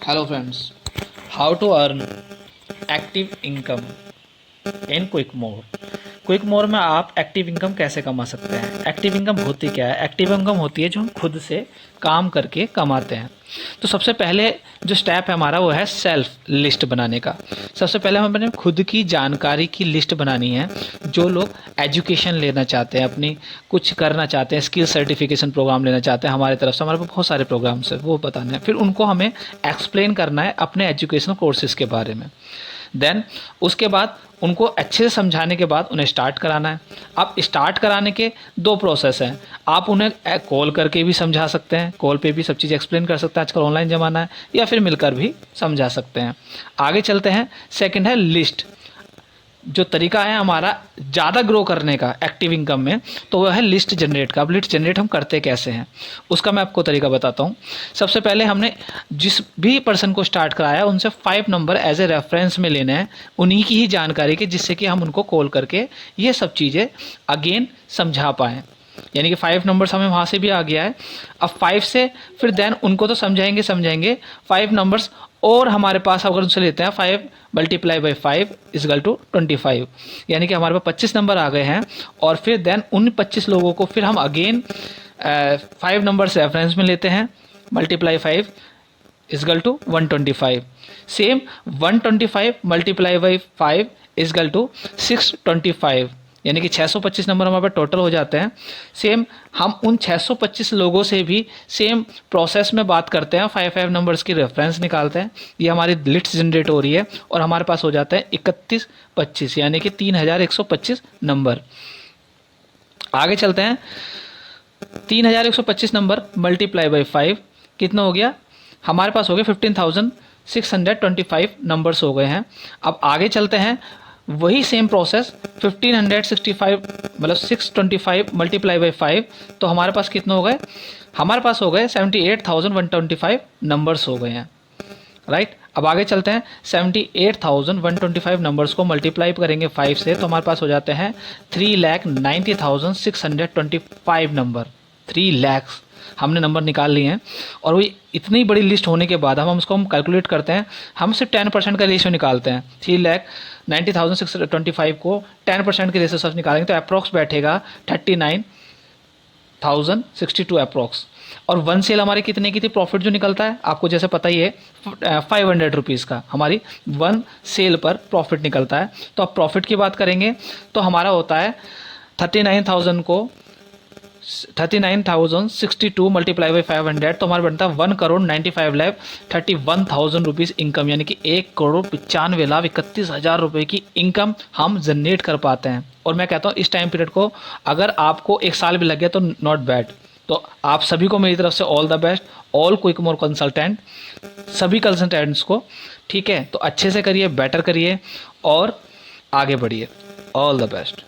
Hello friends, how to earn active income in QuickMore। क्विकमोर में आप active income कैसे कमा सकते हैं। एक्टिव इनकम होती क्या है? एक्टिव इनकम होती है जो हम खुद से काम करके कमाते हैं। तो सबसे पहले जो स्टेप है हमारा वो है सेल्फ लिस्ट बनाने का। सबसे पहले हमें खुद की जानकारी की लिस्ट बनानी है। जो लोग एजुकेशन लेना चाहते हैं, अपनी कुछ करना चाहते हैं, स्किल सर्टिफिकेशन प्रोग्राम लेना चाहते हैं हमारी तरफ से, हमारे पास बहुत सारे प्रोग्राम्स हैं, वो बताने हैं। फिर उनको हमें एक्सप्लेन करना है अपने एजुकेशनल कोर्सेज़ के बारे में। देन उसके बाद उनको अच्छे से समझाने के बाद उन्हें स्टार्ट कराना है। अब स्टार्ट कराने के दो प्रोसेस हैं। आप उन्हें कॉल करके भी समझा सकते हैं, कॉल पे भी सब चीज़ एक्सप्लेन कर सकते हैं, आजकल ऑनलाइन ज़माना है, या फिर मिलकर भी समझा सकते हैं। आगे चलते हैं। सेकंड है लिस्ट। जो तरीका है हमारा ज़्यादा ग्रो करने का एक्टिव इनकम में, तो वह है लिस्ट जनरेट का। अब लिस्ट जनरेट हम करते कैसे हैं उसका मैं आपको तरीका बताता हूँ। सबसे पहले हमने जिस भी पर्सन को स्टार्ट कराया उनसे 5 नंबर एज ए रेफरेंस में लेने हैं, उन्हीं की ही जानकारी के, जिससे कि हम उनको कॉल करके ये सब चीज़ें अगेन समझा पाएँ। यानी कि 5 नंबर्स हमें वहाँ से भी आ गया है। अब 5 से फिर देन उनको तो समझाएंगे 5 नंबर्स और हमारे पास अगर उनसे लेते हैं 5 मल्टीप्लाई बाई 5 इजगल टू 25, यानी कि हमारे पास 25 नंबर आ गए हैं। और फिर देन उन 25 लोगों को फिर हम अगेन 5 नंबर्स रेफरेंस में लेते हैं, multiply 5 is equal to 125। Same 125 multiply by 5 is equal to 625, यानी कि 625 नंबर हमारे पास टोटल हो जाते हैं। सेम हम उन 625 लोगों से भी सेम प्रोसेस में बात करते हैं, 5 नंबर्स की रेफरेंस निकालते हैं। ये हमारी लिस्ट जनरेट हो रही है और हमारे पास हो जाता है 3125, यानी कि 3125 नंबर। आगे चलते हैं। 3125 नंबर मल्टीप्लाई बाई 5 कितना हो गया? हमारे पास हो गए 15,625 नंबर्स हो गए हैं। अब आगे चलते हैं। वही सेम प्रोसेस 1565 मतलब 625 मल्टीप्लाई बाई 5, तो हमारे पास कितने हो गए? हमारे पास हो गए 78,125 नंबर्स हो गए हैं, राइट। अब आगे चलते हैं। 78,125 नंबर्स को मल्टीप्लाई करेंगे 5 से, तो हमारे पास हो जाते हैं 3,90,625 नंबर। 3 लाख हमने नंबर निकाल लिए हैं। और वही इतनी बड़ी लिस्ट होने के बाद हम उसको कैलकुलेट करते हैं। हम सिर्फ 10% का रेशियो निकालते हैं। 3,90,625 को 10% के रेशियो से निकालेंगे तो अप्रॉक्स बैठेगा 39,062 अप्रॉक्स। और 1 सेल हमारी कितने की थी? प्रॉफिट जो निकलता है आपको जैसे पता ही है 500 रुपीज़ का हमारी 1 सेल पर प्रॉफिट निकलता है। तो अब प्रॉफिट की बात करेंगे तो हमारा होता है 39,062 मल्टीप्लाई बाई 500, तो हमारा बनता है 1,95,31,000 रुपीज़ इनकम, यानी कि 1,95,31,000 रुपये की इनकम हम जनरेट कर पाते हैं। और मैं कहता हूँ इस टाइम पीरियड को अगर आपको 1 साल भी लग गया तो नॉट बैड। तो आप सभी को मेरी तरफ से all the best, all Quickmore consultant, सभी कंसल्टेंट्स को, ठीक है। तो अच्छे से करिए, बेटर करिए और आगे बढ़िए। All the best.